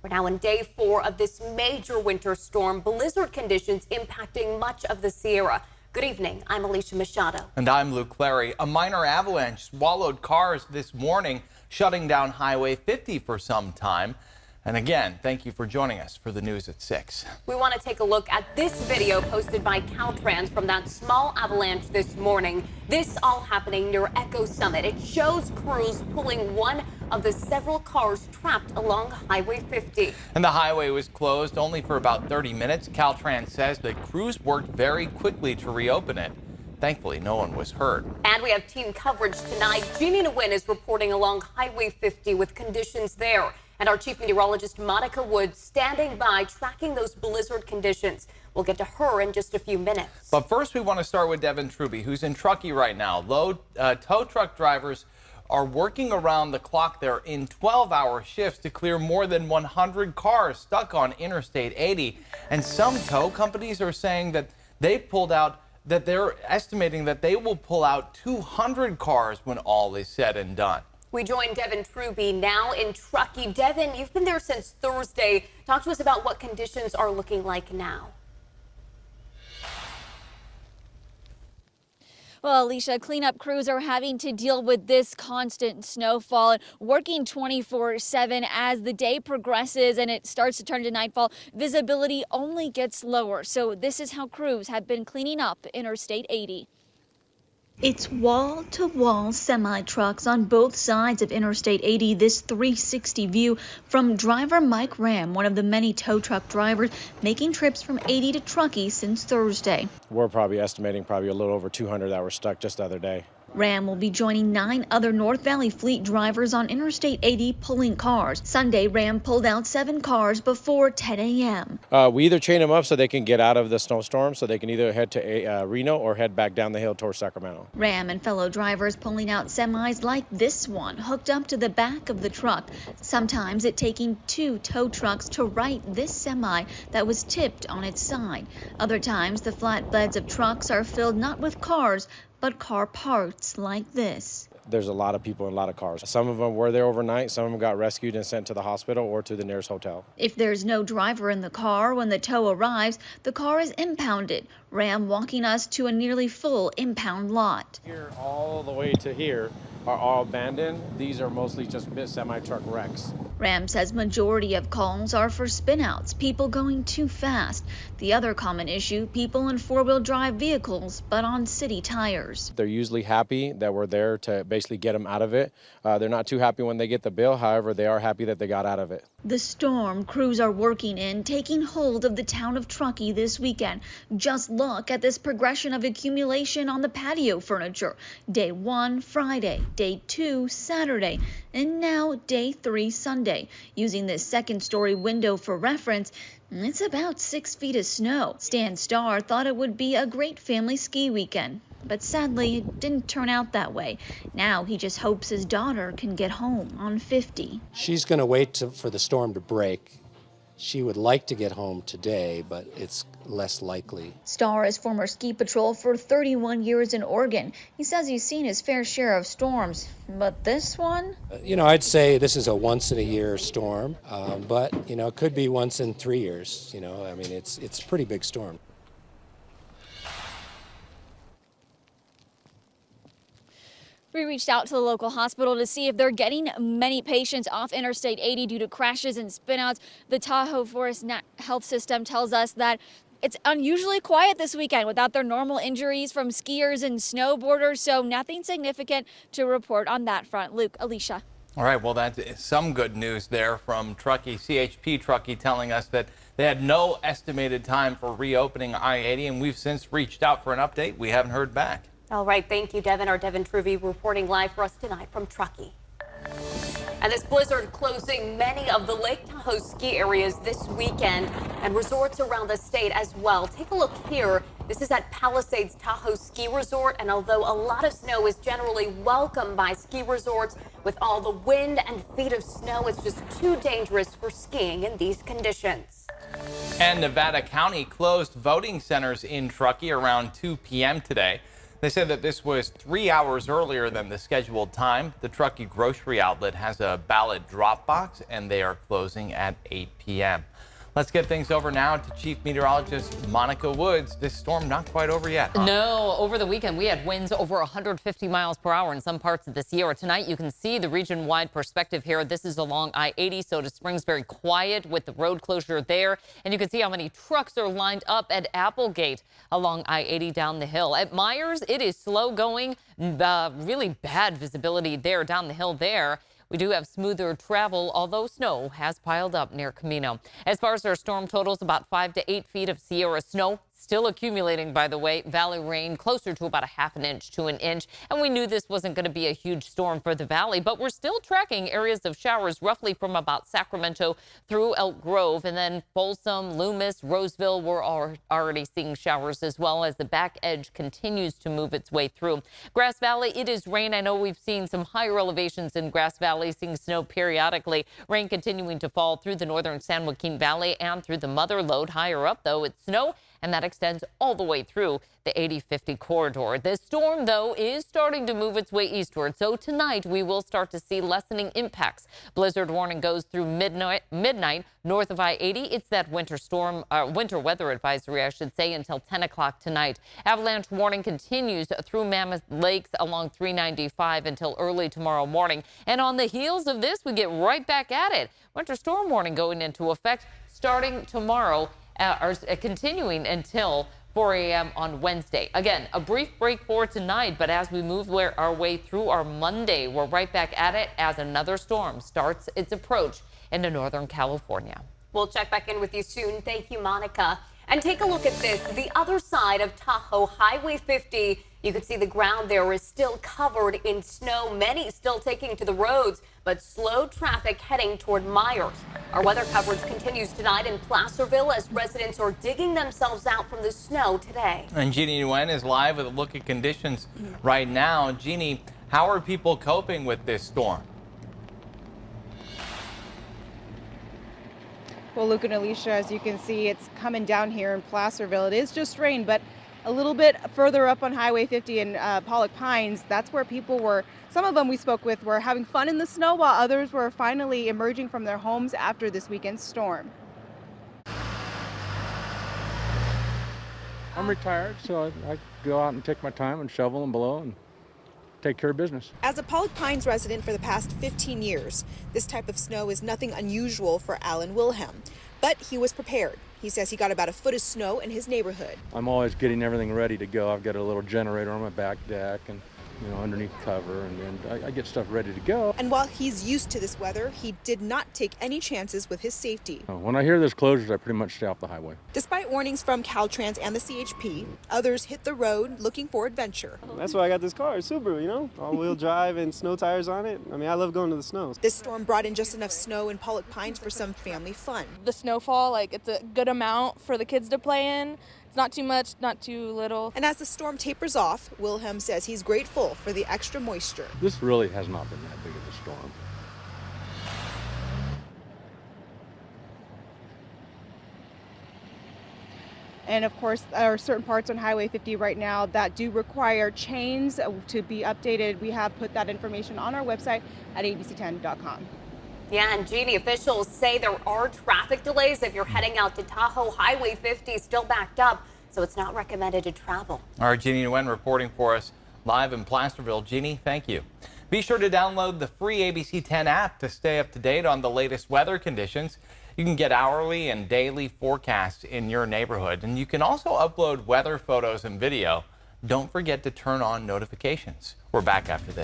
We're now in day 4 of this major winter storm, blizzard conditions impacting much of the Sierra. Good evening. I'm Alicia Machado. And I'm Luke Clary. A minor avalanche swallowed cars this morning, shutting down Highway 50 for some time. And again, thank you for joining us for the news at 6. We want to take a look at this video posted by Caltrans from that small avalanche this morning. This all happening near Echo Summit. It shows crews pulling one of the several cars trapped along Highway 50. And the highway was closed only for about 30 minutes. Caltrans says the crews worked very quickly to reopen it. Thankfully, no one was hurt. And we have team coverage tonight. Jeannie Nguyen is reporting along Highway 50 with conditions there. And our chief meteorologist, Monica Woods, standing by, tracking those blizzard conditions. We'll get to her in just a few minutes. But first, we want to start with Devin Truby, who's in Truckee right now. Tow truck drivers are working around the clock there in 12-hour shifts to clear more than 100 cars stuck on Interstate 80. And some tow companies are saying that they're estimating that they will pull out 200 cars when all is said and done. We join Devin Truby now in Truckee. Devin, you've been there since Thursday. Talk to us about what conditions are looking like now. Well, Alicia, cleanup crews are having to deal with this constant snowfall and working 24/7 as the day progresses and it starts to turn to nightfall. Visibility only gets lower. So this is how crews have been cleaning up Interstate 80. It's wall-to-wall semi-trucks on both sides of Interstate 80, this 360 view from driver Mike Ram, one of the many tow truck drivers making trips from 80 to Truckee since Thursday. We're probably estimating a little over 200 that were stuck just the other day. Ram will be joining 9 other North Valley fleet drivers on Interstate 80 pulling cars. Sunday, Ram pulled out 7 cars before 10 a.m. We either chain them up so they can get out of the snowstorm, so they can either head to Reno or head back down the hill towards Sacramento. Ram and fellow drivers pulling out semis like this one, hooked up to the back of the truck. Sometimes it taking 2 tow trucks to right this semi that was tipped on its side. Other times, the flatbeds of trucks are filled not with cars, but car parts like this. There's a lot of people in a lot of cars. Some of them were there overnight. Some of them got rescued and sent to the hospital or to the nearest hotel. If there's no driver in the car when the tow arrives, the car is impounded. Ram walking us to a nearly full impound lot. Here all the way to here are all abandoned. These are mostly just semi-truck wrecks. Ram says majority of calls are for spinouts, people going too fast. The other common issue, people in 4-wheel drive vehicles, but on city tires. They're usually happy that we're there to basically get them out of it. They're not too happy when they get the bill. However, they are happy that they got out of it. The storm crews are working in, taking hold of the town of Truckee this weekend. Just look at this progression of accumulation on the patio furniture. Day 1, Friday. Day 2, Saturday. And now day 3, Sunday. Using this second-story window for reference, it's about 6 feet of snow. Stan Starr thought it would be a great family ski weekend. But sadly, it didn't turn out that way. Now he just hopes his daughter can get home on 50. She's going to wait for the storm to break. She would like to get home today, but it's less likely. Starr is former ski patrol for 31 years in Oregon. He says he's seen his fair share of storms, but this one? I'd say this is a once-in-a-year storm, but, it could be once in 3 years. It's a pretty big storm. We reached out to the local hospital to see if they're getting many patients off Interstate 80 due to crashes and spinouts. The Tahoe Forest Health System tells us that it's unusually quiet this weekend without their normal injuries from skiers and snowboarders, so nothing significant to report on that front. Luke, Alicia. All right, well, that's some good news there from Truckee. CHP Truckee telling us that they had no estimated time for reopening I-80, and we've since reached out for an update. We haven't heard back. All right, thank you, Devin. Our Devin Truby reporting live for us tonight from Truckee. And this blizzard closing many of the Lake Tahoe ski areas this weekend and resorts around the state as well. Take a look here. This is at Palisades Tahoe Ski Resort, and although a lot of snow is generally welcome by ski resorts, with all the wind and feet of snow, it's just too dangerous for skiing in these conditions. And Nevada County closed voting centers in Truckee around 2 p.m. today. They said that this was 3 hours earlier than the scheduled time. The Truckee Grocery Outlet has a ballot drop box, and they are closing at 8 p.m. Let's get things over now to Chief Meteorologist Monica Woods. This storm not quite over yet, huh? No, over the weekend we had winds over 150 miles per hour in some parts of the Sierra. Tonight you can see the region-wide perspective here. This is along I-80, Soda Springs, very quiet with the road closure there. And you can see how many trucks are lined up at Applegate along I-80 down the hill. At Myers, it is slow going, really bad visibility there down the hill there. We do have smoother travel, although snow has piled up near Camino. As far as our storm totals, about 5 to 8 feet of Sierra snow. Still accumulating, by the way. Valley rain closer to about a half an inch to an inch. And we knew this wasn't going to be a huge storm for the valley, but we're still tracking areas of showers roughly from about Sacramento through Elk Grove. And then Folsom, Loomis, Roseville, we're already seeing showers as well as the back edge continues to move its way through. Grass Valley, it is rain. I know we've seen some higher elevations in Grass Valley, seeing snow periodically. Rain continuing to fall through the northern San Joaquin Valley and through the Mother Lode. Higher up, though, it's snow, and that extends all the way through the 80-50 corridor. This storm, though, is starting to move its way eastward, so tonight we will start to see lessening impacts. Blizzard warning goes through midnight north of I-80. It's that winter weather advisory, I should say, until 10 o'clock tonight. Avalanche warning continues through Mammoth Lakes along 395 until early tomorrow morning. And on the heels of this, we get right back at it. Winter storm warning going into effect starting tomorrow. Are continuing until 4 a.m. on Wednesday. Again, a brief break for tonight, but as we move our way through our Monday, we're right back at it as another storm starts its approach into Northern California. We'll check back in with you soon. Thank you, Monica. And take a look at this. The other side of Tahoe, Highway 50, you can see the ground there is still covered in snow. Many still taking to the roads, but slow traffic heading toward Myers. Our weather coverage continues tonight in Placerville as residents are digging themselves out from the snow today. And Jeannie Nguyen is live with a look at conditions right now. Jeannie, how are people coping with this storm? Well, Luke and Alicia, as you can see, it's coming down here in Placerville. It is just rain, but a little bit further up on Highway 50 in Pollock Pines, that's where people were, some of them we spoke with were having fun in the snow, while others were finally emerging from their homes after this weekend's storm. I'm retired, so I go out and take my time and shovel and blow and take care of business. As a Pollock Pines resident for the past 15 years, this type of snow is nothing unusual for Alan Wilhelm, but he was prepared. He says he got about a foot of snow in his neighborhood. I'm always getting everything ready to go. I've got a little generator on my back deck and underneath cover, and then I get stuff ready to go. And while he's used to this weather, he did not take any chances with his safety. When I hear there's closures, I pretty much stay off the highway. Despite warnings from Caltrans and the CHP, others hit the road looking for adventure. That's why I got this car, it's Subaru, all-wheel drive and snow tires on it. I mean, I love going to the snow. This storm brought in just enough snow in Pollock Pines for some family fun. The snowfall, it's a good amount for the kids to play in. It's not too much, not too little. And as the storm tapers off, Wilhelm says he's grateful for the extra moisture. This really has not been that big of a storm. And of course, there are certain parts on Highway 50 right now that do require chains to be updated. We have put that information on our website at abc10.com. Yeah, and Jeannie, officials say there are traffic delays if you're heading out to Tahoe. Highway 50 is still backed up, so it's not recommended to travel. All right, Jeannie Nguyen reporting for us live in Placerville. Jeannie, thank you. Be sure to download the free ABC 10 app to stay up to date on the latest weather conditions. You can get hourly and daily forecasts in your neighborhood, and you can also upload weather photos and video. Don't forget to turn on notifications. We're back after this.